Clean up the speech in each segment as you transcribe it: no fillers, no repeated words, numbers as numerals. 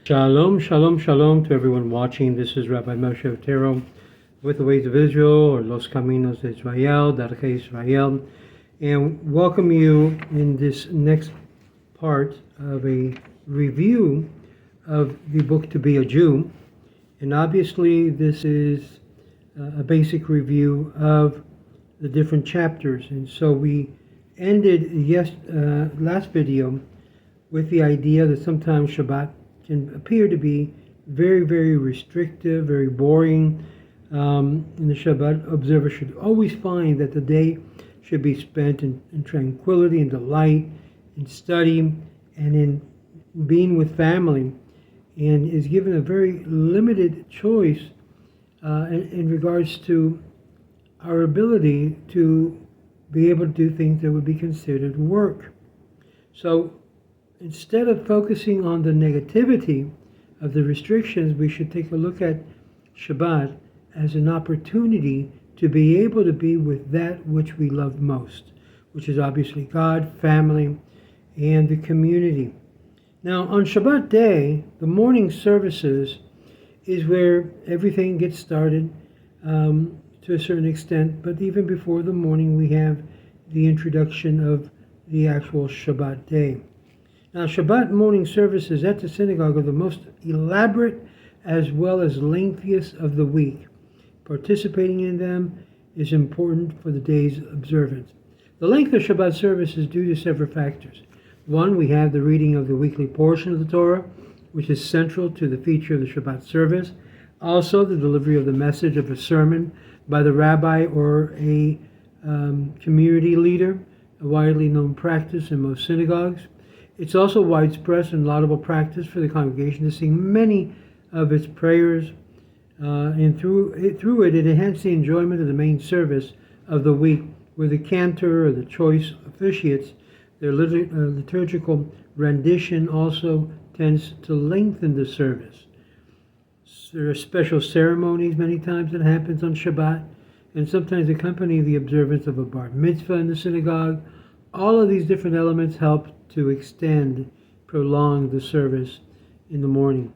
Shalom, shalom, shalom to everyone watching. This is Rabbi Moshe Otero with the Ways of Israel, or Los Caminos de Israel, Darkei Israel, and welcome you in this next part of a review of the book To Be a Jew. And obviously this is a basic review of the different chapters. And so we ended last video with the idea that sometimes Shabbat can appear to be very, very restrictive, very boring. And the Shabbat observer should always find that the day should be spent in tranquility and delight, in study, and in being with family, and is given a very limited choice in regards to our ability to be able to do things that would be considered work. So instead of focusing on the negativity of the restrictions, we should take a look at Shabbat as an opportunity to be able to be with that which we love most, which is obviously God, family, and the community. Now, on Shabbat day, the morning services is where everything gets started to a certain extent, but even before the morning, we have the introduction of the actual Shabbat day. Now, Shabbat morning services at the synagogue are the most elaborate as well as lengthiest of the week. Participating in them is important for the day's observance. The length of Shabbat service is due to several factors. One, we have the reading of the weekly portion of the Torah, which is central to the feature of the Shabbat service. Also, the delivery of the message of a sermon by the rabbi or a community leader, a widely known practice in most synagogues. It's also widespread and laudable practice for the congregation to sing many of its prayers, and through it enhances the enjoyment of the main service of the week, where the cantor or the choice officiates. Their liturgical rendition also tends to lengthen the service. There are special ceremonies many times that happens on Shabbat, and sometimes accompany the observance of a bar mitzvah in the synagogue. All of these different elements help to prolong the service in the morning.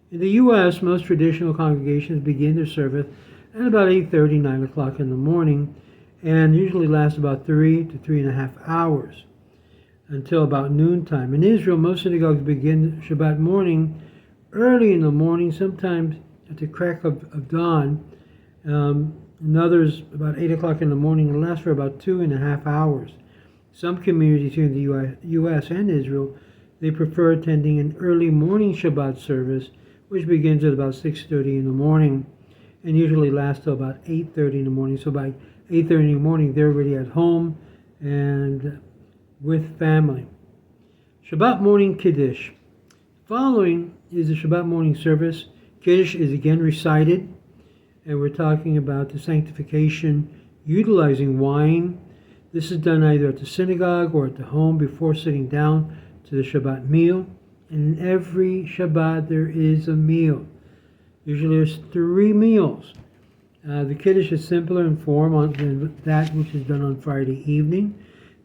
In the U.S., most traditional congregations begin their service at about 8:30, 9 o'clock in the morning, and usually last about 3 to 3.5 hours until about noontime. In Israel, most synagogues begin Shabbat morning early in the morning, sometimes at the crack of dawn, and others about 8 o'clock in the morning, and last for about 2.5 hours. Some communities here in the U.S. and Israel, they prefer attending an early morning Shabbat service, which begins at about 6:30 in the morning and usually lasts till about 8:30 in the morning. So by 8:30 in the morning, they're already at home and with family. Shabbat morning Kiddush. Following is the Shabbat morning service. Kiddush is again recited, and we're talking about the sanctification utilizing wine. This is done either at the synagogue or at the home before sitting down to the Shabbat meal. And every Shabbat there is a meal. Usually there's 3 meals. The Kiddush is simpler in form than that which is done on Friday evening.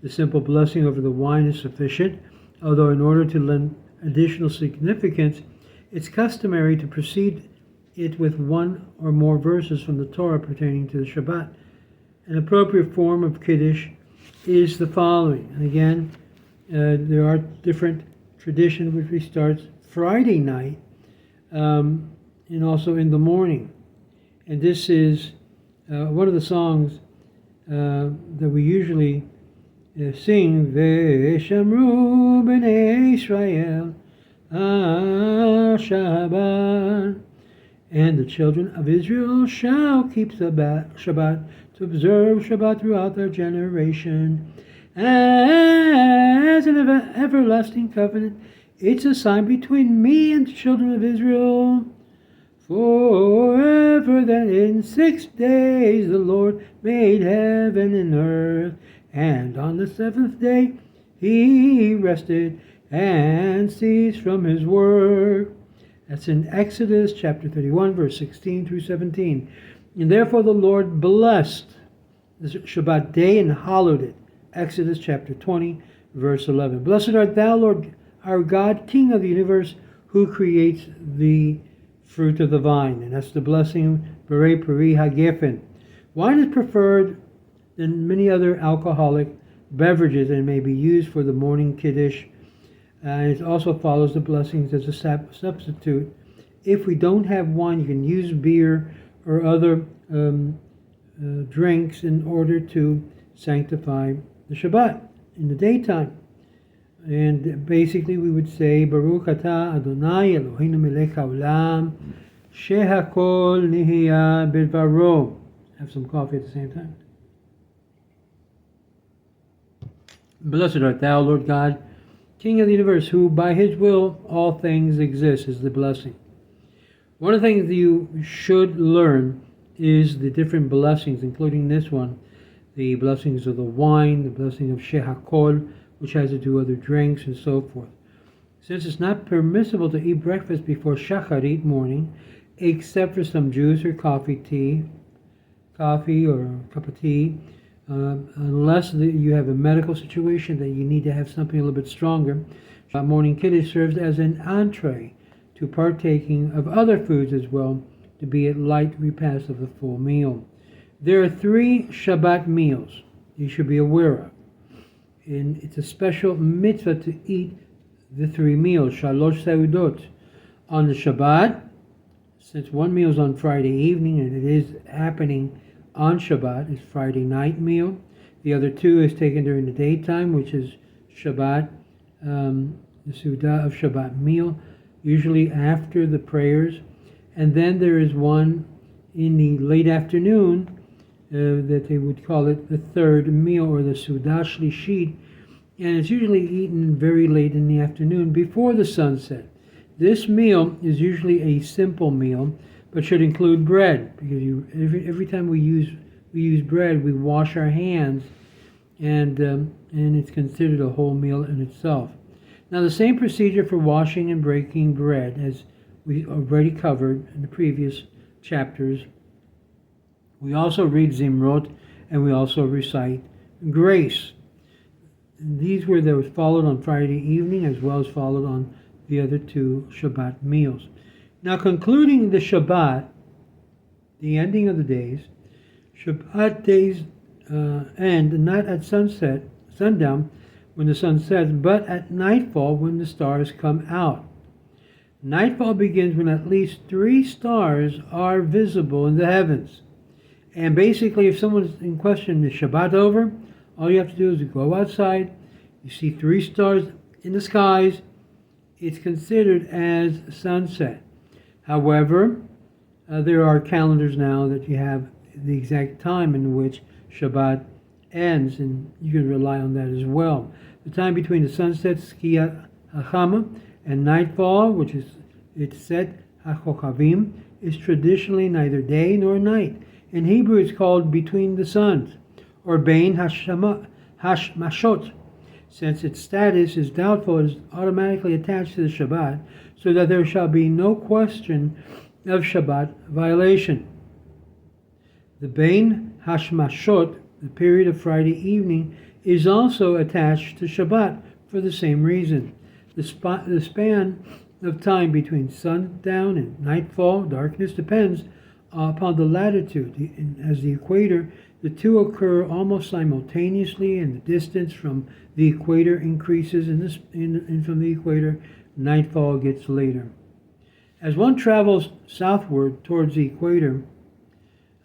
The simple blessing over the wine is sufficient, although in order to lend additional significance, it's customary to precede it with one or more verses from the Torah pertaining to the Shabbat. An appropriate form of Kiddush is the following. And again, there are different traditions which starts Friday night and also in the morning. And this is one of the songs that we usually sing, Ve'shamru b'nei Israel al Shabbat, and the children of Israel shall keep Shabbat, to observe Shabbat throughout their generation, as an everlasting covenant. It's a sign between me and the children of Israel forever, that in 6 days the Lord made heaven and earth, and on the 7th day he rested and ceased from his work. That's in Exodus chapter 31, verse 16 through 17. And therefore the Lord blessed the Shabbat day and hallowed it. Exodus chapter 20, verse 11. Blessed art thou, Lord our God, King of the universe, who creates the fruit of the vine. And that's the blessing, Berei Peri HaGefen. Wine is preferred than many other alcoholic beverages and may be used for the morning Kiddush. And it also follows the blessings as a substitute. If we don't have wine, you can use beer or other drinks in order to sanctify the Shabbat in the daytime. And basically we would say, Baruch atah Adonai Eloheinu melech haolam, shehakol nihya bidvaro. Have some coffee at the same time. Blessed art thou, Lord God, King of the universe, who by his will all things exist, is the blessing. One of the things that you should learn is the different blessings, including this one, the blessings of the wine, the blessing of Shehakol, which has to do with other drinks and so forth. Since it's not permissible to eat breakfast before Shacharit morning, except for some juice or coffee or a cup of tea, unless you have a medical situation that you need to have something a little bit stronger, morning Kiddush serves as an entree to partaking of other foods as well, to be a light repast of the full meal. There are 3 Shabbat meals you should be aware of. And it's a special mitzvah to eat the 3 meals, Shalosh Seudot. On the Shabbat, since one meal is on Friday evening and it is happening on Shabbat, is Friday night meal. The other 2 is taken during the daytime, which is Shabbat, the Suda of Shabbat meal, usually after the prayers. And then there is one in the late afternoon, that they would call it the 3rd meal, or the Suda Shlishit, and it's usually eaten very late in the afternoon before the sunset. This meal is usually a simple meal, but should include bread, because every time we use bread, we wash our hands, and it's considered a whole meal in itself. Now, the same procedure for washing and breaking bread, as we already covered in the previous chapters. We also read Zimrot, and we also recite grace. And these were those followed on Friday evening, as well as followed on the other 2 Shabbat meals. Now, concluding the Shabbat, the ending of the days, Shabbat days end not at sundown, when the sun sets, but at nightfall, when the stars come out. Nightfall begins when at least 3 stars are visible in the heavens. And basically, if someone's in question, is Shabbat over? All you have to do is go outside, you see 3 stars in the skies, it's considered as sunset. However, there are calendars now that you have the exact time in which Shabbat ends, and you can rely on that as well. The time between the sunset, Skiyat HaChama, and nightfall, which is it's said HaChochavim, is traditionally neither day nor night. In Hebrew, it's called between the suns, or Bein Hashmashot. Since its status is doubtful, it is automatically attached to the Shabbat, so that there shall be no question of Shabbat violation. The Bein Hashmashot, the period of Friday evening, is also attached to Shabbat for the same reason. The span of time between sundown and nightfall, darkness, depends upon the latitude. As the equator, the 2 occur almost simultaneously, and the distance from the equator increases, and from the equator, nightfall gets later. As one travels southward towards the equator,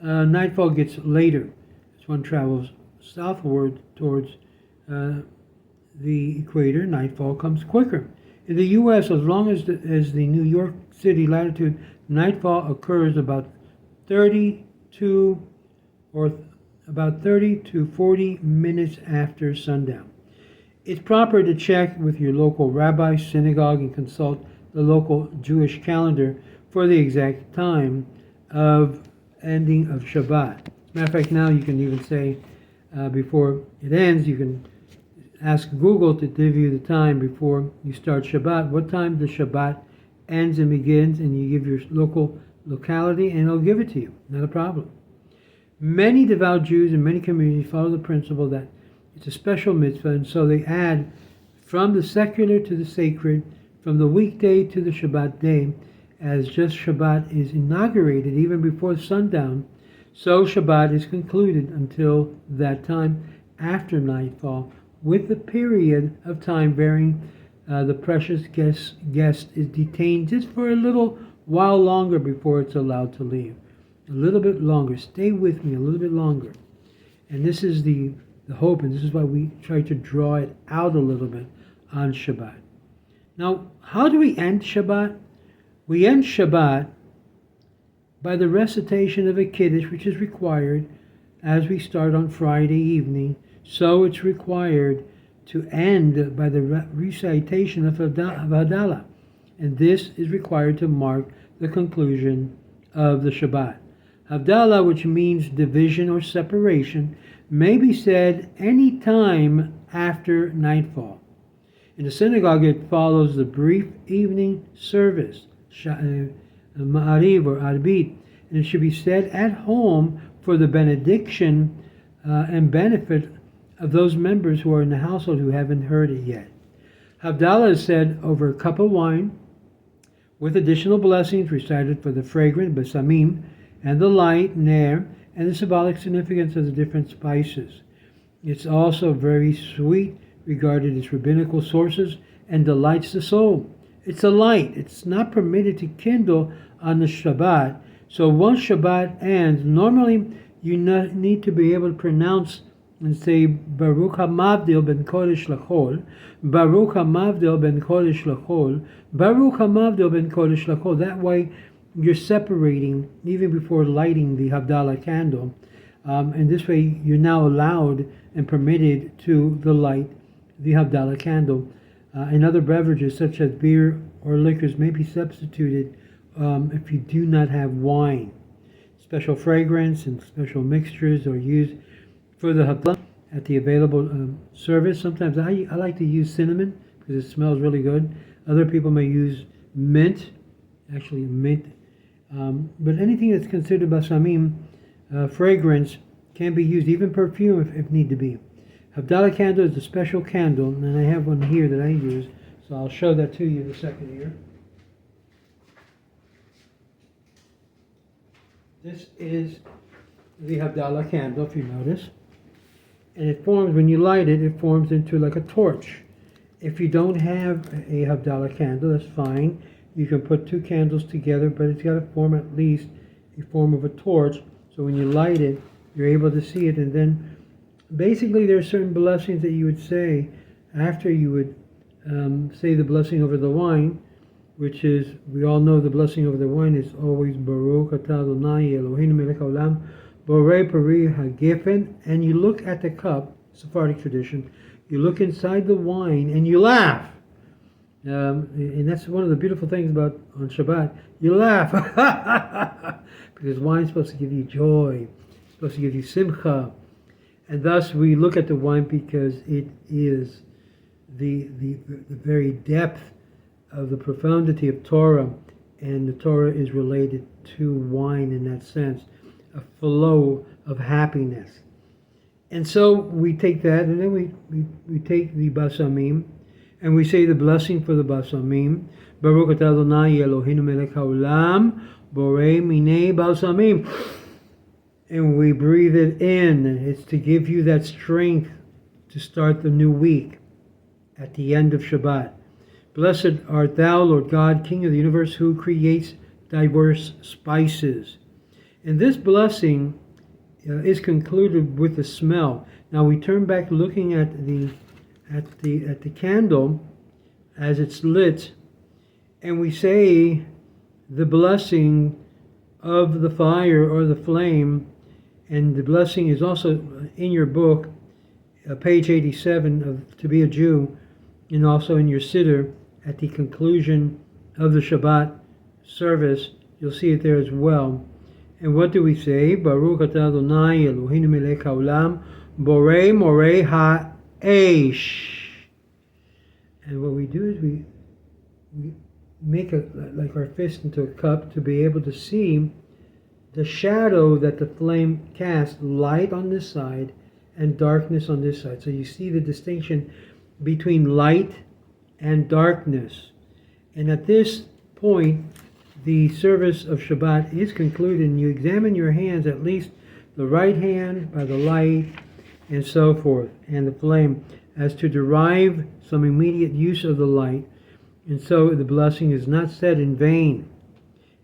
nightfall gets later. As one travels southward towards the equator, nightfall comes quicker. In the U.S., as long as the New York City latitude, nightfall occurs about 30 to 40 minutes after sundown. It's proper to check with your local rabbi, synagogue, and consult the local Jewish calendar for the exact time of ending of Shabbat. Matter of fact, now you can even say before it ends, you can ask Google to give you the time before you start Shabbat, what time the Shabbat ends and begins, and you give your local locality, and it'll give it to you. Not a problem. Many devout Jews in many communities follow the principle that it's a special mitzvah, and so they add from the secular to the sacred, from the weekday to the Shabbat day, as just Shabbat is inaugurated even before sundown, so Shabbat is concluded until that time after nightfall, with the period of time varying. The precious guest is detained just for a little while longer before it's allowed to leave. A little bit longer. Stay with me a little bit longer. And this is the hope, and this is why we try to draw it out a little bit on Shabbat. Now, how do we end Shabbat? We end Shabbat by the recitation of a Kiddush, which is required as we start on Friday evening. So it's required to end by the recitation of Havdalah. And this is required to mark the conclusion of the Shabbat. Havdalah, which means division or separation, may be said any time after nightfall. In the synagogue, it follows the brief evening service, Ma'ariv or Arbit, and it should be said at home for the benediction and benefit of those members who are in the household who haven't heard it yet. Havdalah is said over a cup of wine, with additional blessings recited for the fragrant besamim and the light ner and the symbolic significance of the different spices. It's also very sweet, regarded as rabbinical sources, and delights the soul. It's a light. It's not permitted to kindle on the Shabbat. So once Shabbat ends, normally you need to be able to pronounce and say Baruch HaMavdil ben Kodesh Lachol, Baruch HaMavdil ben Kodesh Lachol, Baruch HaMavdil ben Kodesh Lachol. That way you're separating even before lighting the Havdalah candle. And this way you're now allowed and permitted to light the Havdalah candle. And other beverages such as beer or liquors may be substituted if you do not have wine. Special fragrance and special mixtures are used for the Havdalah at the available service. Sometimes I like to use cinnamon because it smells really good. Other people may use mint, actually mint. But anything that's considered basamim, fragrance, can be used, even perfume if need to be. Havdalah candle is a special candle, and I have one here that I use, so I'll show that to you in a second here. This is the Havdalah candle, if you notice. And it forms, when you light it, it forms into like a torch. If you don't have a Havdalah candle, that's fine. You can put two candles together, but it's got to form at least a form of a torch. So when you light it, you're able to see it. And then basically there are certain blessings that you would say after you would say the blessing over the wine, which is, we all know the blessing over the wine is always Baruch atah Adonai Eloheinu melech haolam borei pari hagefen. And you look at the cup, Sephardic tradition, you look inside the wine and you laugh. And that's one of the beautiful things about on Shabbat. You laugh because wine's supposed to give you joy, it's supposed to give you simcha, and thus we look at the wine because it is the very depth of the profundity of Torah, and the Torah is related to wine in that sense, a flow of happiness. And so we take that, and then we take the basamim, and we say the blessing for the basamim. Baruch atah Adonai Eloheinu melech haolam borei minei basamim. And we breathe it in. It's to give you that strength to start the new week at the end of Shabbat. Blessed art thou, Lord God, King of the universe, who creates diverse spices. And this blessing is concluded with the smell. Now we turn back looking at the candle as it's lit, and we say the blessing of the fire or the flame. And the blessing is also in your book, page 87 of To Be a Jew, and also in your siddur at the conclusion of the Shabbat service. You'll see it there as well. And what do we say? Baruch atah Adonai Eloheinu melech haolam borei morei ha'esh. And what we do is we make like our fist into a cup to be able to see the shadow that the flame casts, light on this side and darkness on this side. So you see the distinction between light and darkness. And at this point, the service of Shabbat is concluded, and you examine your hands, at least the right hand by the light, and so forth, and the flame, as to derive some immediate use of the light. And so the blessing is not said in vain.